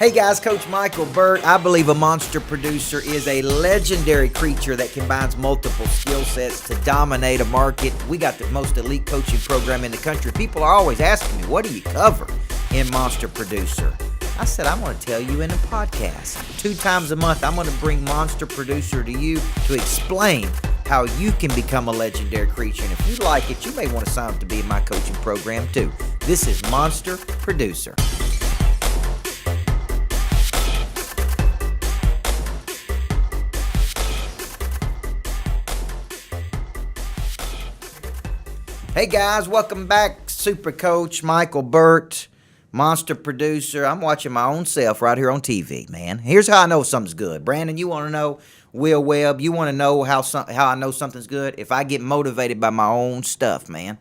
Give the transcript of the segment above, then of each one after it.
Hey guys, Coach Micheal, Burt. I believe a monster producer is a legendary creature that combines multiple skill sets to dominate a market. We got the most elite coaching program in the country. People are always asking me, what do you cover in Monster Producer? I said, I'm going to tell you in a podcast. 2 times a month, I'm going to bring Monster Producer to you to explain how you can become a legendary creature. And if you like it, you may want to sign up to be in my coaching program too. This is Monster Producer. Hey guys, welcome back. Super Coach Micheal, Burt, Monster Producer. I'm watching my own self right here on TV, man. Here's how I know something's good. Brandon, you want to know? Will Webb, you want to know how I know something's good? If I get motivated by my own stuff, man.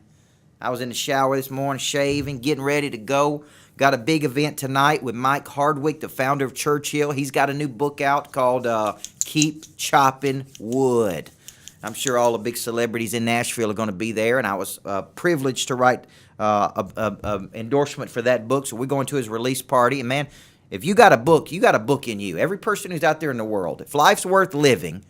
I was in the shower this morning, shaving, getting ready to go. Got a big event tonight with Mike Hardwick, the founder of Churchill. He's got a new book out called Keep Chopping Wood. I'm sure all the big celebrities in Nashville are going to be there, and I was privileged to write an endorsement for that book. So we're going to his release party. And, man, if you got a book, you got a book in you. Every person who's out there in the world, if life's worth living,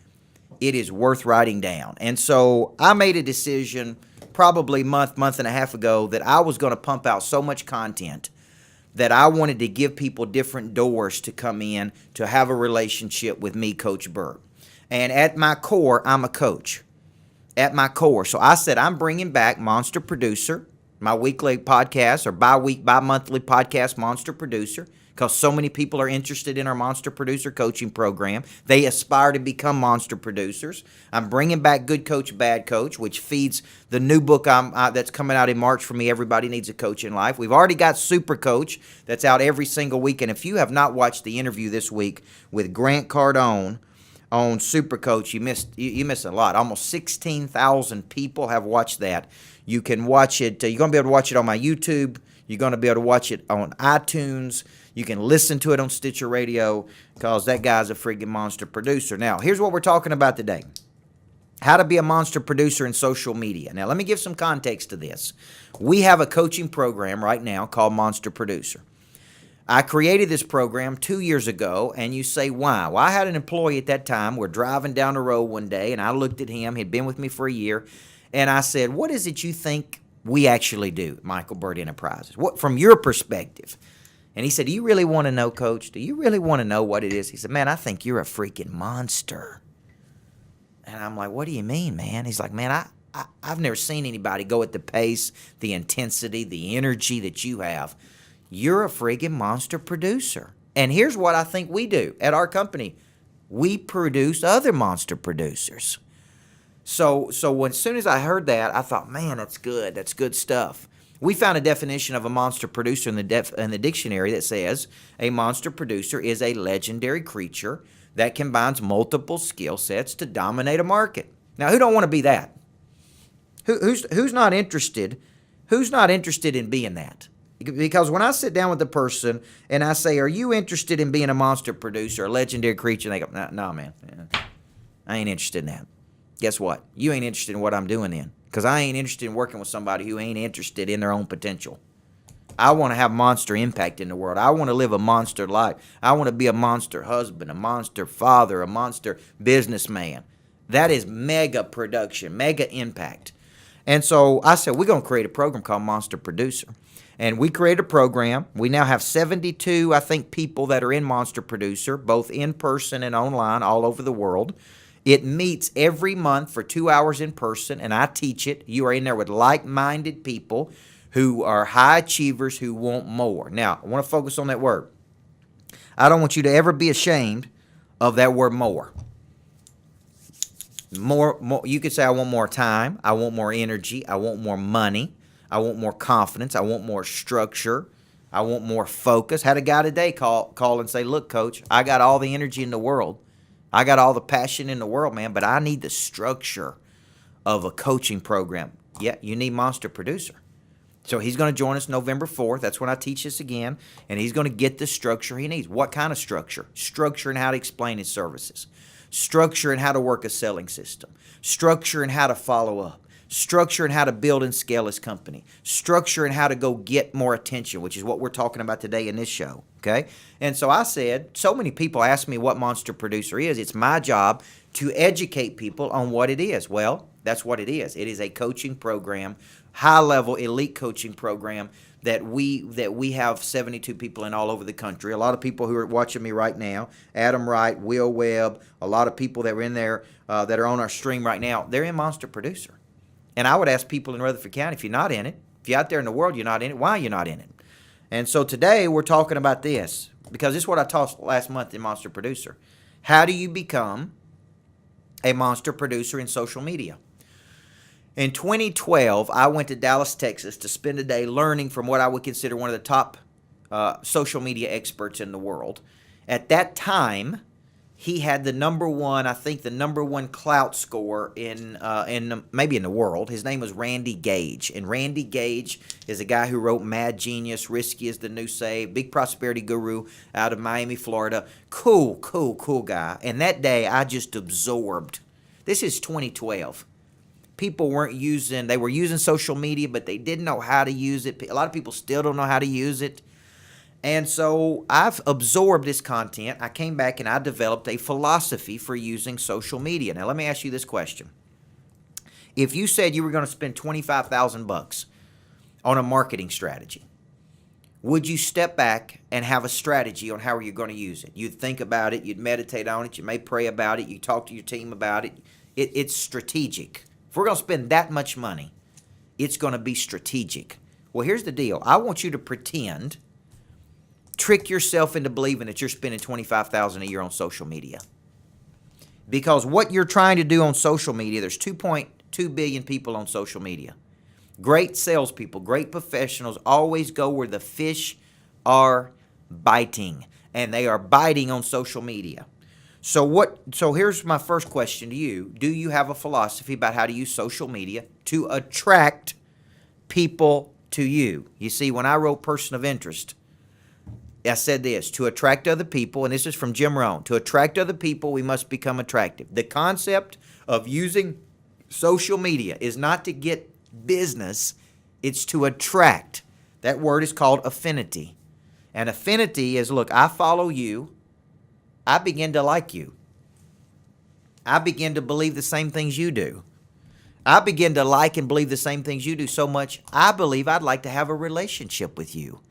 it is worth writing down. And so I made a decision probably a month and a half ago that I was going to pump out so much content that I wanted to give people different doors to come in to have a relationship with me, Coach Burt. And at my core, I'm a coach. At my core. So I said I'm bringing back Monster Producer, my weekly podcast or bi-monthly podcast, Monster Producer, because so many people are interested in our Monster Producer coaching program. They aspire to become Monster Producers. I'm bringing back Good Coach, Bad Coach, which feeds the new book that's coming out in March for me, Everybody Needs a Coach in Life. We've already got Super Coach that's out every single week. And if you have not watched the interview this week with Grant Cardone, on Super Coach, you missed a lot. Almost 16,000 people have watched that. You can watch it. You're going to be able to watch it on my YouTube. You're going to be able to watch it on iTunes. You can listen to it on Stitcher Radio because that guy's a freaking monster producer. Now, here's what we're talking about today. How to be a monster producer in social media. Now, let me give some context to this. We have a coaching program right now called Monster Producer. I created this program 2 years ago, and you say, why? Well, I had an employee at that time. We're driving down the road one day, and I looked at him. He'd been with me for a year, and I said, what is it you think we actually do, Micheal, Burt Enterprises? What, from your perspective? And he said, do you really want to know, Coach? Do you really want to know what it is? He said, man, I think you're a freaking monster. And I'm like, what do you mean, man? He's like, man, I've never seen anybody go at the pace, the intensity, the energy that you have. You're a friggin' monster producer. And here's what I think we do at our company. We produce other monster producers. So as soon as I heard that, I thought, man, that's good. That's good stuff. We found a definition of a monster producer in the dictionary that says a monster producer is a legendary creature that combines multiple skill sets to dominate a market. Now, who don't want to be that? Who's not interested? Who's not interested in being that? Because when I sit down with a person and I say, are you interested in being a monster producer, a legendary creature? And they go, no, man. I ain't interested in that. Guess what? You ain't interested in what I'm doing then. Because I ain't interested in working with somebody who ain't interested in their own potential. I want to have monster impact in the world. I want to live a monster life. I want to be a monster husband, a monster father, a monster businessman. That is mega production, mega impact. And so I said, we're going to create a program called Monster Producer. And we created a program. We now have 72, I think, people that are in Monster Producer, both in person and online all over the world. It meets every month for 2 hours in person, and I teach it. You are in there with like-minded people who are high achievers who want more. Now, I want to focus on that word. I don't want you to ever be ashamed of that word more. More. You could say, I want more time. I want more energy. I want more money. I want more confidence. I want more structure. I want more focus. Had a guy today call and say, look, Coach, I got all the energy in the world. I got all the passion in the world, man, but I need the structure of a coaching program. Yeah, you need Monster Producer. So he's going to join us November 4th. That's when I teach this again, and he's going to get the structure he needs. What kind of structure? Structure and how to explain his services. Structure and how to work a selling system. Structure and how to follow up. structure and how to build and scale his company, structure and how to go get more attention, which is what we're talking about today in this show, okay? And so I said, so many people ask me what Monster Producer is. It's my job to educate people on what it is. Well, that's what it is. It is a coaching program, high-level elite coaching program that we have 72 people in all over the country. A lot of people who are watching me right now, Adam Wright, Will Webb, a lot of people that are in there that are on our stream right now, they're in Monster Producer. And I would ask people in Rutherford County, if you're not in it, if you're out there in the world, you're not in it, why are you not in it? And so today we're talking about this, because this is what I taught last month in Monster Producer. How do you become a monster producer in social media? In 2012, I went to Dallas, Texas to spend a day learning from what I would consider one of the top social media experts in the world. At that time, he had the number one clout score in maybe in the world. His name was Randy Gage. And Randy Gage is a guy who wrote Mad Genius, Risky is the New Save, big prosperity guru out of Miami, Florida. Cool guy. And that day, I just absorbed. This is 2012. People were using social media, but they didn't know how to use it. A lot of people still don't know how to use it. And so I've absorbed this content. I came back and I developed a philosophy for using social media. Now, let me ask you this question. If you said you were going to spend $25,000 on a marketing strategy, would you step back and have a strategy on how you're going to use it? You'd think about it. You'd meditate on it. You may pray about it. You talk to your team about it. It's strategic. If we're going to spend that much money, it's going to be strategic. Well, here's the deal. I want you to trick yourself into believing that you're spending $25,000 a year on social media. Because what you're trying to do on social media, there's 2.2 billion people on social media. Great salespeople, great professionals always go where the fish are biting, and they are biting on social media. So here's my first question to you. Do you have a philosophy about how to use social media to attract people to you? You see, when I wrote Person of Interest, I said this, to attract other people, and this is from Jim Rohn, to attract other people, we must become attractive. The concept of using social media is not to get business, it's to attract. That word is called affinity. And affinity is, look, I follow you, I begin to like you. I begin to believe the same things you do. I begin to like and believe the same things you do so much, I believe I'd like to have a relationship with you.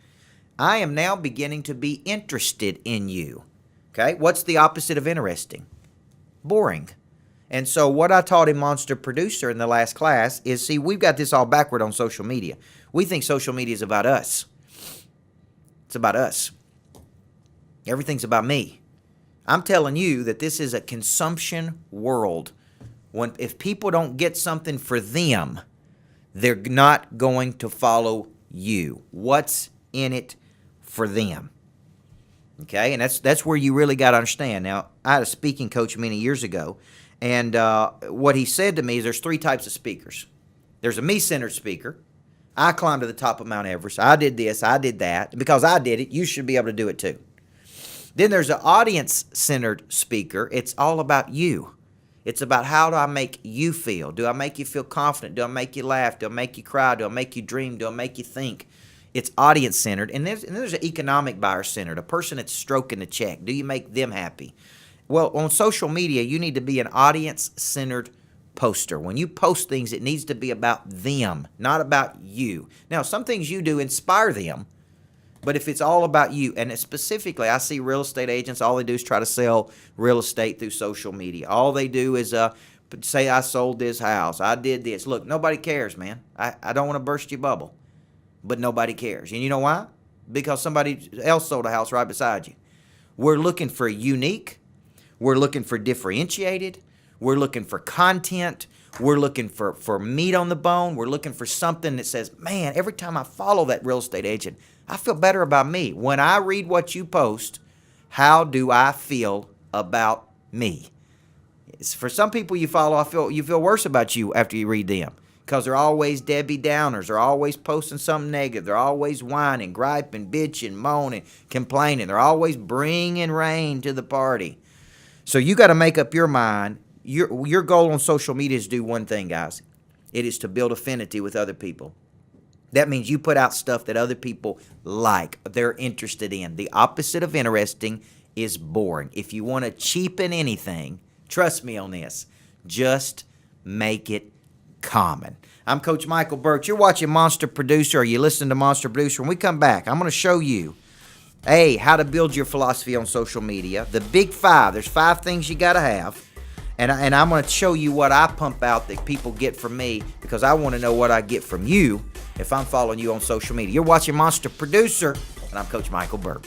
I am now beginning to be interested in you. Okay? What's the opposite of interesting? Boring. And so what I taught in Monster Producer in the last class is, see, we've got this all backward on social media. We think social media is about us. It's about us. Everything's about me. I'm telling you that this is a consumption world. If people don't get something for them, they're not going to follow you. What's in it for them? Okay, and that's where you really got to understand. Now, I had a speaking coach many years ago, and what he said to me is there's three types of speakers. There's a me-centered speaker. I climbed to the top of Mount Everest. I did this, I did that. Because I did it, you should be able to do it too. Then there's an audience-centered speaker. It's all about you. It's about how do I make you feel? Do I make you feel confident? Do I make you laugh? Do I make you cry? Do I make you dream? Do I make you think? It's audience-centered. And there's an economic buyer-centered, a person that's stroking the check. Do you make them happy? Well, on social media, you need to be an audience-centered poster. When you post things, it needs to be about them, not about you. Now, some things you do inspire them, but if it's all about you, and specifically, I see real estate agents, all they do is try to sell real estate through social media. All they do is say, I sold this house, I did this. Look, nobody cares, man. I don't want to burst your bubble, but nobody cares. And you know why? Because somebody else sold a house right beside you. We're looking for unique. We're looking for differentiated. We're looking for content. We're looking for meat on the bone. We're looking for something that says, man, every time I follow that real estate agent, I feel better about me. When I read what you post, how do I feel about me? For some people you follow, you feel worse about you after you read them because they're always Debbie Downers. They're always posting something negative. They're always whining, griping, bitching, moaning, complaining. They're always bringing rain to the party. So you got to make up your mind. Your goal on social media is to do one thing, guys. It is to build affinity with other people. That means you put out stuff that other people like, they're interested in. The opposite of interesting is boring. If you want to cheapen anything, trust me on this, just make it common. I'm Coach Michael Burt. You're watching Monster Producer, or you listen to Monster Producer. When we come back, I'm going to show you, A, how to build your philosophy on social media. The big 5. There's 5 things you got to have. And I'm going to show you what I pump out that people get from me, because I want to know what I get from you if I'm following you on social media. You're watching Monster Producer, and I'm Coach Michael Burt.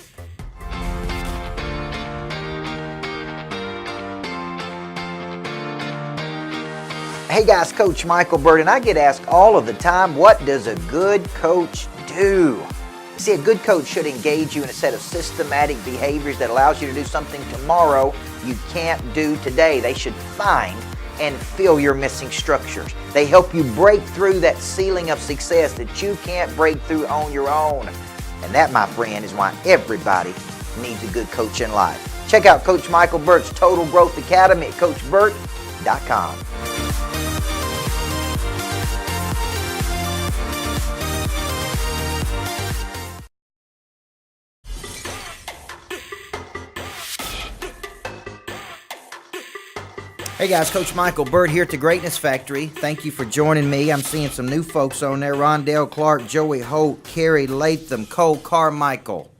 Hey guys, Coach Michael Burt, and I get asked all of the time, what does a good coach do? See, a good coach should engage you in a set of systematic behaviors that allows you to do something tomorrow you can't do today. They should find and fill your missing structures. They help you break through that ceiling of success that you can't break through on your own. And that, my friend, is why everybody needs a good coach in life. Check out Coach Michael Burt's Total Growth Academy at CoachBurt.com. Hey guys, Coach Michael Burt here at the Greatness Factory. Thank you for joining me. I'm seeing some new folks on there. Rondell Clark, Joey Holt, Carrie Latham, Cole Carmichael.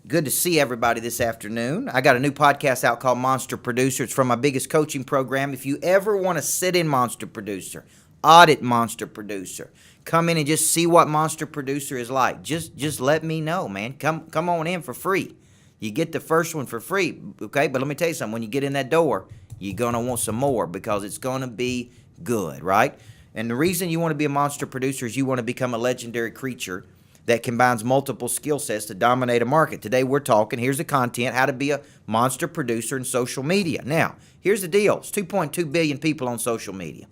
Good to see everybody this afternoon. I got a new podcast out called Monster Producer. It's from my biggest coaching program. If you ever want to sit in Monster Producer, audit Monster Producer, come in and just see what Monster Producer is like, just let me know, man. Come on in for free. You get the first one for free, okay? But let me tell you something. When you get in that door, you're going to want some more, because it's going to be good, right? And the reason you want to be a monster producer is you want to become a legendary creature that combines multiple skill sets to dominate a market. Today we're talking, here's the content, how to be a monster producer in social media. Now, here's the deal. It's 2.2 billion people on social media.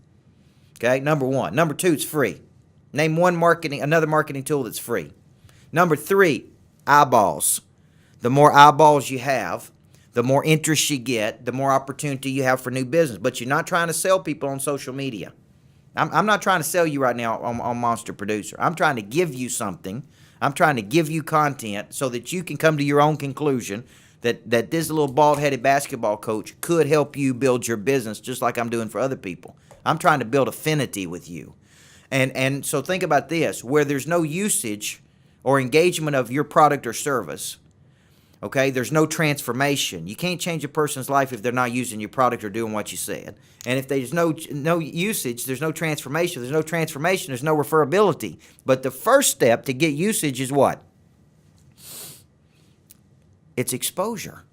Okay, number 1. Number 2, it's free. Name another marketing tool that's free. Number 3, eyeballs. The more eyeballs you have, the more interest you get, the more opportunity you have for new business. But you're not trying to sell people on social media. I'm not trying to sell you right now on Monster Producer. I'm trying to give you something. I'm trying to give you content so that you can come to your own conclusion that this little bald-headed basketball coach could help you build your business just like I'm doing for other people. I'm trying to build affinity with you. And so think about this. Where there's no usage or engagement of your product or service, okay, there's no transformation. You can't change a person's life if they're not using your product or doing what you said. And if there's no usage, there's no transformation. There's no transformation, there's no referability. But the first step to get usage is what? It's exposure.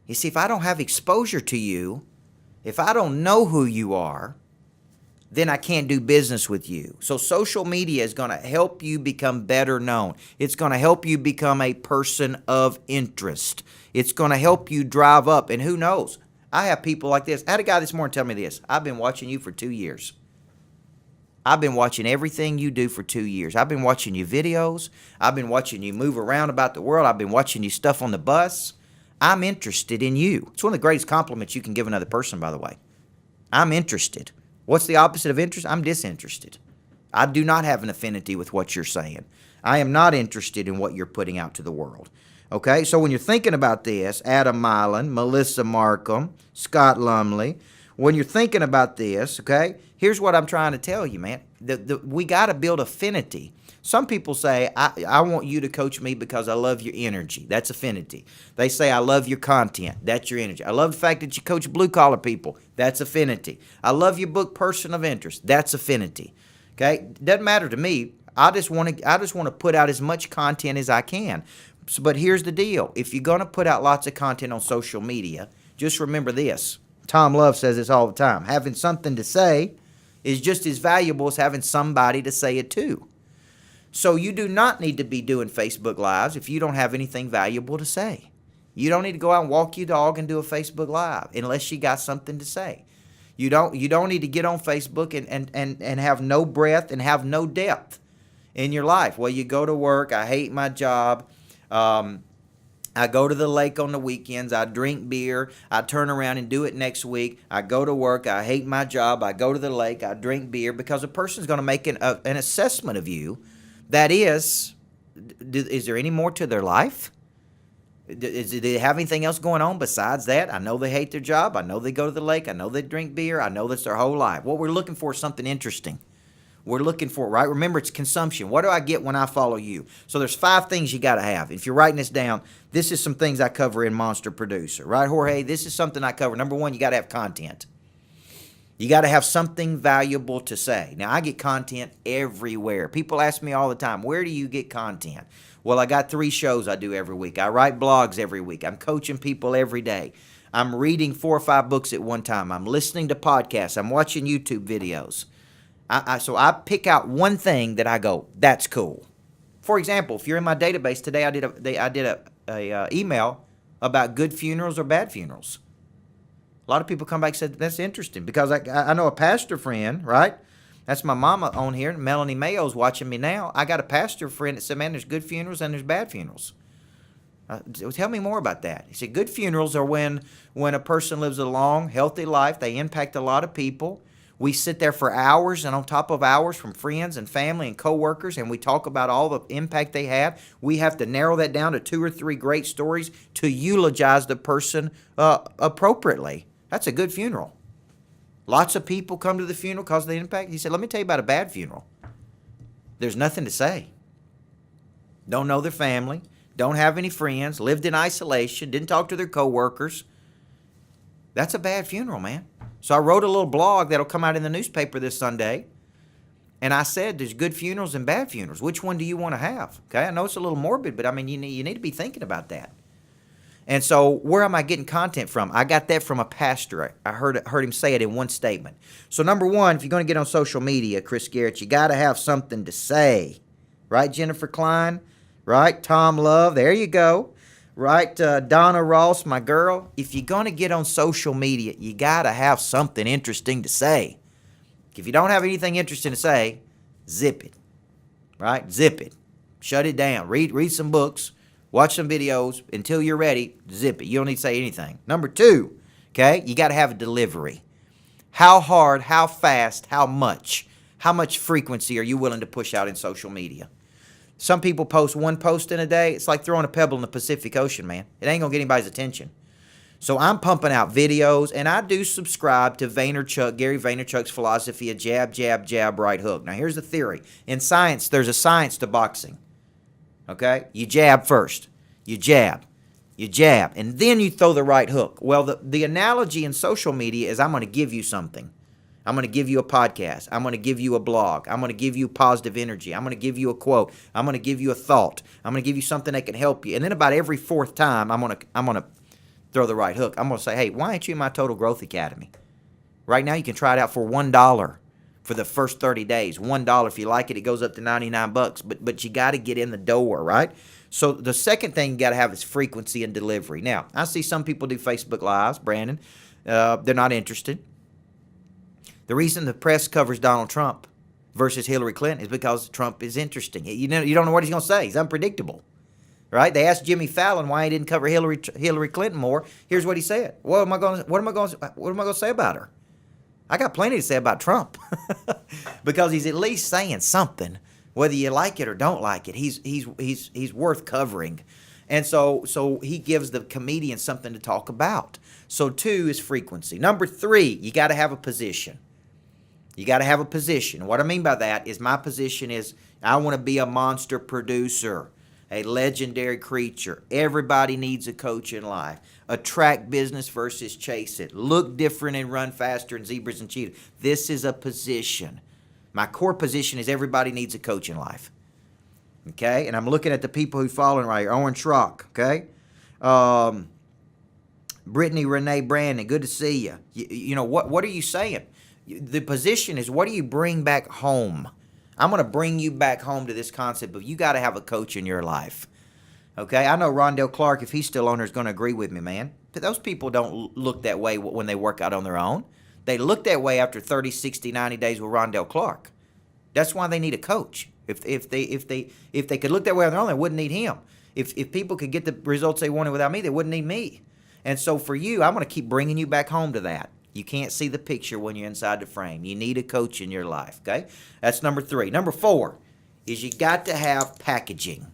You see, if I don't have exposure to you, if I don't know who you are, then I can't do business with you. So social media is going to help you become better known. It's going to help you become a person of interest. It's going to help you drive up. And who knows? I have people like this. I had a guy this morning tell me this. I've been watching you for 2 years. I've been watching everything you do for 2 years. I've been watching your videos. I've been watching you move around about the world. I've been watching you stuff on the bus. I'm interested in you. It's one of the greatest compliments you can give another person, by the way. I'm interested. What's the opposite of interest? I'm disinterested. I do not have an affinity with what you're saying. I am not interested in what you're putting out to the world. Okay, so when you're thinking about this, Adam Milan, Melissa Markham, Scott Lumley, when you're thinking about this, okay, here's what I'm trying to tell you, man. We got to build affinity. Some people say, I want you to coach me because I love your energy. That's affinity. They say, I love your content. That's your energy. I love the fact that you coach blue-collar people. That's affinity. I love your book, Person of Interest. That's affinity. Okay? Doesn't matter to me. I just want to put out as much content as I can. But here's the deal. If you're going to put out lots of content on social media, just remember this. Tom Love says this all the time. Having something to say is just as valuable as having somebody to say it to. So you do not need to be doing Facebook Lives if you don't have anything valuable to say. You don't need to go out and walk your dog and do a Facebook Live unless you got something to say. You don't need to get on Facebook and have no breadth and have no depth in your life. Well, you go to work, I hate my job, I I go to the lake on the weekends. I drink beer. I turn around and do it next week. I go to work. I hate my job. I go to the lake. I drink beer, because a person's going to make an assessment of you. That is there any more to their life? Do they have anything else going on besides that? I know they hate their job. I know they go to the lake. I know they drink beer. I know that's their whole life. What we're looking for is something interesting. We're looking for, right? Remember, it's consumption. What do I get when I follow you? So there's 5 things you got to have. If you're writing this down, this is some things I cover in Monster Producer, right, Jorge? This is something I cover. Number 1, you got to have content. You got to have something valuable to say. Now, I get content everywhere. People ask me all the time, where do you get content? Well, I got 3 shows I do every week. I write blogs every week. I'm coaching people every day. I'm reading 4 or 5 books at one time. I'm listening to podcasts. I'm watching YouTube videos. So I pick out one thing that I go, that's cool. For example, if you're in my database today, I did a email about good funerals or bad funerals. A lot of people come back and said, that's interesting, because I know a pastor friend, right? That's my mama on here. Melanie Mayo's watching me now. I got a pastor friend that said, man, there's good funerals and there's bad funerals. Tell me more about that. He said, good funerals are when a person lives a long, healthy life. They impact a lot of people. We sit there for hours and on top of hours from friends and family and coworkers, and we talk about all the impact they have. We have to narrow that down to 2 or 3 great stories to eulogize the person appropriately. That's a good funeral. Lots of people come to the funeral because of the impact. He said, let me tell you about a bad funeral. There's nothing to say. Don't know their family, don't have any friends, lived in isolation, didn't talk to their coworkers. That's a bad funeral, man. So I wrote a little blog that'll come out in the newspaper this Sunday, and I said there's good funerals and bad funerals. Which one do you want to have? Okay, I know it's a little morbid, but I mean, you need to be thinking about that. And so where am I getting content from? I got that from a pastor. I heard him say it in one statement. So number 1, if you're going to get on social media, Chris Garrett, you got to have something to say. Right, Jennifer Klein? Right, Tom Love, there you go. Right, Donna Ross, my girl. If you're going to get on social media, you got to have something interesting to say. If you don't have anything interesting to say, zip it. Right, zip it. Shut it down. Read some books. Watch some videos until you're ready. Zip it. You don't need to say anything. Number 2, okay, you got to have a delivery. How hard, how fast, how much frequency are you willing to push out in social media? Some people post 1 post in a day. It's like throwing a pebble in the Pacific Ocean, man. It ain't going to get anybody's attention. So I'm pumping out videos, and I do subscribe to Gary Vaynerchuk's philosophy of jab, jab, jab, right hook. Now, here's the theory. In science, there's a science to boxing. Okay? You jab first. You jab, and then you throw the right hook. Well, the analogy in social media is I'm going to give you something. I'm going to give you a podcast. I'm going to give you a blog. I'm going to give you positive energy. I'm going to give you a quote. I'm going to give you a thought. I'm going to give you something that can help you. And then about every 4th time, I'm going to throw the right hook. I'm going to say, hey, why aren't you in my Total Growth Academy? Right now, you can try it out for $1 for the first 30 days. $1. If you like it, it goes up to $99. But you got to get in the door, right? So the second thing you got to have is frequency and delivery. Now, I see some people do Facebook Lives, Brandon. They're not interested. The reason the press covers Donald Trump versus Hillary Clinton is because Trump is interesting. You don't know what he's going to say. He's unpredictable, right? They asked Jimmy Fallon why he didn't cover Hillary Clinton more. Here's what he said. What am I going to say about her? I got plenty to say about Trump because he's at least saying something, whether you like it or don't like it. He's worth covering. And so he gives the comedian something to talk about. So 2 is frequency. Number 3, you got to have a position. You got to have a position. What I mean by that is my position is I want to be a monster producer, a legendary creature. Everybody needs a coach in life. Attract business versus chase it. Look different and run faster than zebras and cheetahs. This is a position. My core position is everybody needs a coach in life. Okay? And I'm looking at the people who following right here. Owen Schrock, okay? Brittany Renee Brandon, good to see you. You know, what are you saying? The position is, what do you bring back home? I'm going to bring you back home to this concept of you got to have a coach in your life. Okay? I know Rondell Clark, if he's still on there, is going to agree with me, man. But those people don't look that way when they work out on their own. They look that way after 30, 60, 90 days with Rondell Clark. That's why they need a coach. If they could look that way on their own, they wouldn't need him. If people could get the results they wanted without me, they wouldn't need me. And so for you, I'm going to keep bringing you back home to that. You can't see the picture when you're inside the frame. You need a coach in your life, okay? That's number 3. Number 4 is you got to have packaging.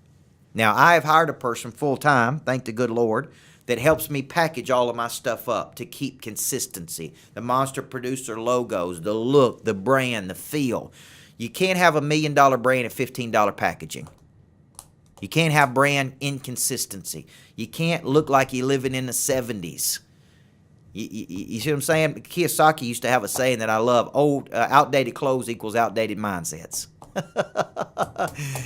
Now, I have hired a person full-time, thank the good Lord, that helps me package all of my stuff up to keep consistency. The Monster Producer logos, the look, the brand, the feel. You can't have a $1 million brand at $15 packaging. You can't have brand inconsistency. You can't look like you're living in the 70s. You see what I'm saying? Kiyosaki used to have a saying that I love: outdated clothes equals outdated mindsets.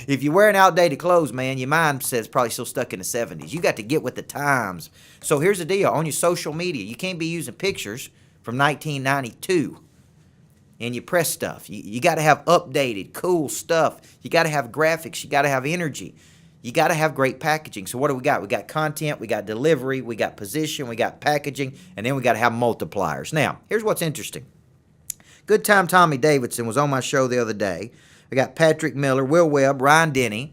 If you're wearing outdated clothes, man, your mindset's probably still stuck in the 70s. You got to get with the times. So here's the deal. On your social media, you can't be using pictures from 1992 in your press stuff. You got to have updated, cool stuff. You got to have graphics. You got to have energy. You got to have great packaging. So what do we got? We got content, we got delivery, we got position, we got packaging, and then we got to have multipliers. Now, here's what's interesting. Good Time Tommy Davidson was on my show the other day. We got Patrick Miller, Will Webb, Ryan Denny.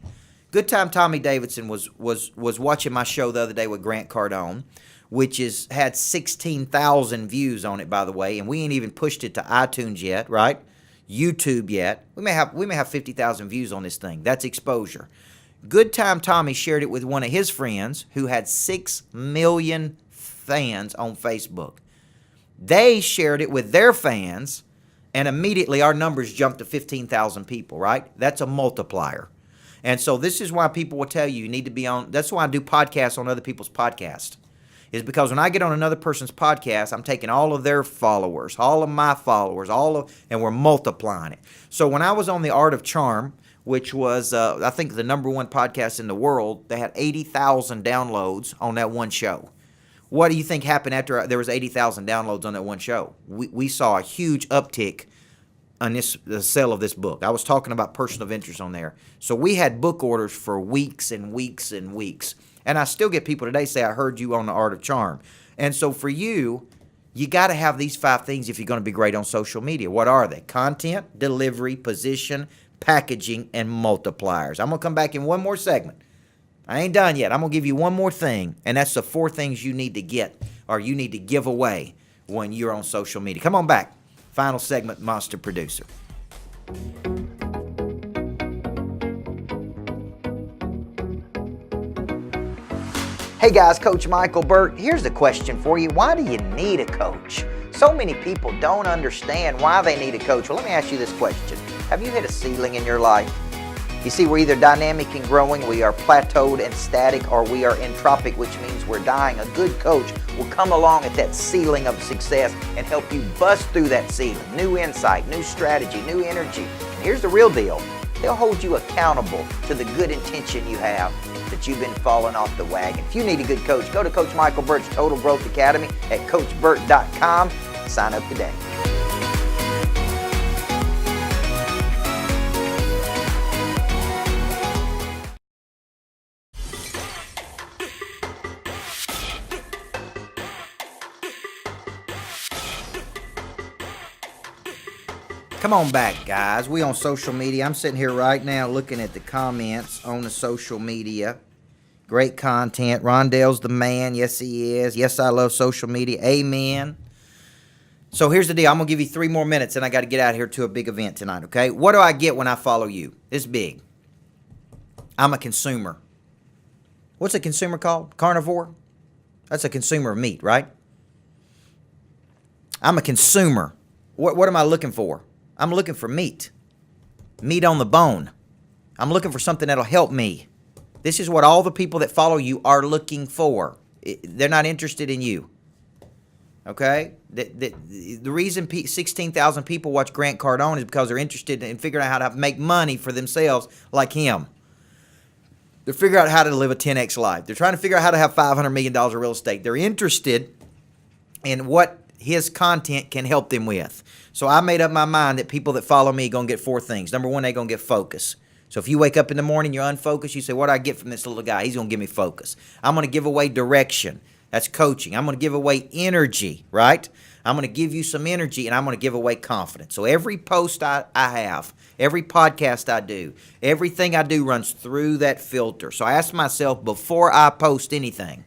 Good Time Tommy Davidson was watching my show the other day with Grant Cardone, which had 16,000 views on it, by the way, and we ain't even pushed it to iTunes yet, right? YouTube yet. We may have 50,000 views on this thing. That's exposure. Good Time Tommy shared it with one of his friends who had 6 million fans on Facebook. They shared it with their fans, and immediately our numbers jumped to 15,000 people, right? That's a multiplier. And so this is why people will tell you need to be on. That's why I do podcasts on other people's podcasts. Is because when I get on another person's podcast, I'm taking all of their followers, all of my followers, and we're multiplying it. So when I was on The Art of Charm, which was, I think, the #1 podcast in the world, they had 80,000 downloads on that one show. What do you think happened after there was 80,000 downloads on that one show? We saw a huge uptick on the sale of this book. I was talking about person of interest on there. So we had book orders for weeks and weeks and weeks. And I still get people today say, I heard you on The Art of Charm. And so for you, you got to have these 5 things if you're going to be great on social media. What are they? Content, delivery, position, packaging, and multipliers. I'm going to come back in one more segment. I ain't done yet. I'm going to give you one more thing, and that's the 4 things you need to get or you need to give away when you're on social media. Come on back. Final segment, Monster Producer. Hey guys, Coach Michael Burt. Here's the question for you. Why do you need a coach? So many people don't understand why they need a coach. Well, let me ask you this question. Have you hit a ceiling in your life? You see, we're either dynamic and growing, we are plateaued and static, or we are entropic, which means we're dying. A good coach will come along at that ceiling of success and help you bust through that ceiling. New insight, new strategy, new energy. And here's the real deal. They'll hold you accountable to the good intention you have that you've been falling off the wagon. If you need a good coach, go to Coach Michael Burt's Total Growth Academy at CoachBurt.com. Sign up today. Come on back, guys. We on social media. I'm sitting here right now looking at the comments on the social media. Great content. Rondell's the man. Yes, he is. Yes, I love social media. Amen. So here's the deal. I'm going to give you 3 more minutes, and I got to get out here to a big event tonight, okay? What do I get when I follow you? It's big. I'm a consumer. What's a consumer called? Carnivore? That's a consumer of meat, right? I'm a consumer. What am I looking for? I'm looking for meat. Meat on the bone. I'm looking for something that'll help me. This is what all the people that follow you are looking for. They're not interested in you. Okay? The reason 16,000 people watch Grant Cardone is because they're interested in figuring out how to make money for themselves like him. They're figuring out how to live a 10X life. They're trying to figure out how to have $500 million of real estate. They're interested in what his content can help them with. So I made up my mind that people that follow me are going to get 4 things. Number 1, they're going to get focus. So if you wake up in the morning, you're unfocused, you say, what do I get from this little guy? He's going to give me focus. I'm going to give away direction. That's coaching. I'm going to give away energy, right? I'm going to give you some energy, and I'm going to give away confidence. So every post I have, every podcast I do, everything I do runs through that filter. So I ask myself before I post anything,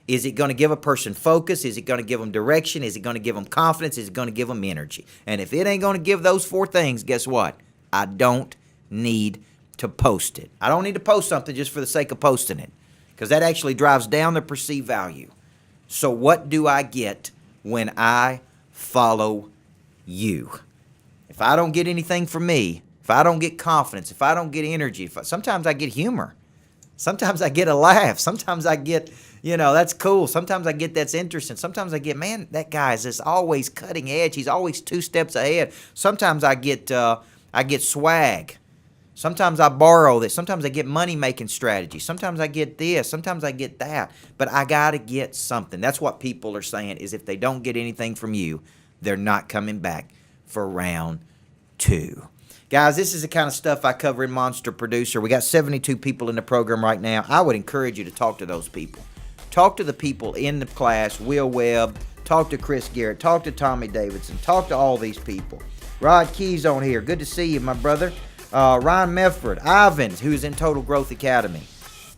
is it going to give a person focus? Is it going to give them direction? Is it going to give them confidence? Is it going to give them energy? And if it ain't going to give those 4 things, guess what? I don't need to post it. I don't need to post something just for the sake of posting it, because that actually drives down the perceived value. So what do I get when I follow you? If I don't get anything from me, if I don't get confidence, if I don't get energy, sometimes I get humor. Sometimes I get a laugh. Sometimes I get, that's cool. Sometimes I get that's interesting. Sometimes I get, man, that guy's just always cutting edge. He's always 2 steps ahead. Sometimes I get swag. Sometimes I borrow this. Sometimes I get money-making strategy. Sometimes I get this. Sometimes I get that. But I got to get something. That's what people are saying, is if they don't get anything from you, they're not coming back for round 2. Guys, this is the kind of stuff I cover in Monster Producer. We got 72 people in the program right now. I would encourage you to talk to those people. Talk to the people in the class, Will Webb, talk to Chris Garrett, talk to Tommy Davidson, talk to all these people. Rod Key's on here. Good to see you, my brother. Ryan Mefford, Ivan, who's in Total Growth Academy.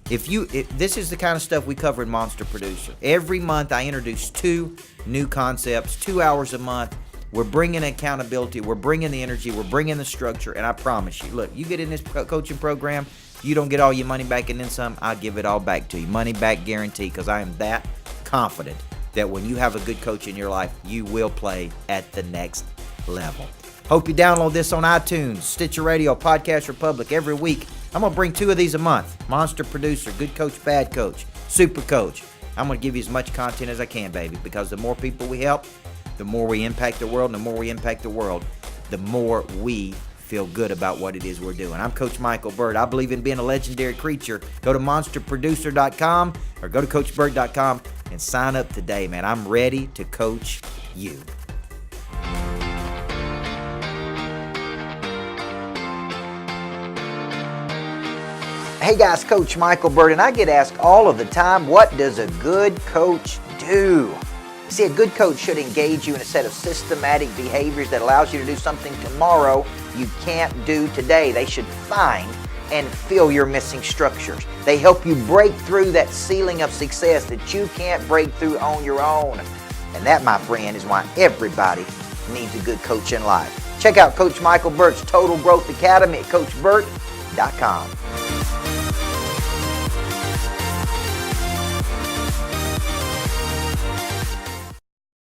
This is the kind of stuff we cover in Monster Producer. Every month I introduce 2 new concepts, 2 hours a month. We're bringing accountability, we're bringing the energy, we're bringing the structure, and I promise you, look, you get in this coaching program, you don't get all your money back and then some, I'll give it all back to you. Money back guarantee, because I am that confident that when you have a good coach in your life, you will play at the next level. Hope you download this on iTunes, Stitcher Radio, Podcast Republic every week. I'm going to bring 2 of these a month. Monster Producer, Good Coach, Bad Coach, Super Coach. I'm going to give you as much content as I can, baby, because the more people we help, the more we impact the world, and the more we impact the world, the more we feel good about what it is we're doing. I'm Coach Micheal Burt. I believe in being a legendary creature. Go to monsterproducer.com or go to coachburt.com and sign up today, man. I'm ready to coach you. Hey guys, Coach Micheal Burt, and I get asked all of the time, what does a good coach do? See, a good coach should engage you in a set of systematic behaviors that allows you to do something tomorrow you can't do today. They should find and fill your missing structures. They help you break through that ceiling of success that you can't break through on your own. And that, my friend, is why everybody needs a good coach in life. Check out Coach Micheal Burt's Total Growth Academy at coachburt.com.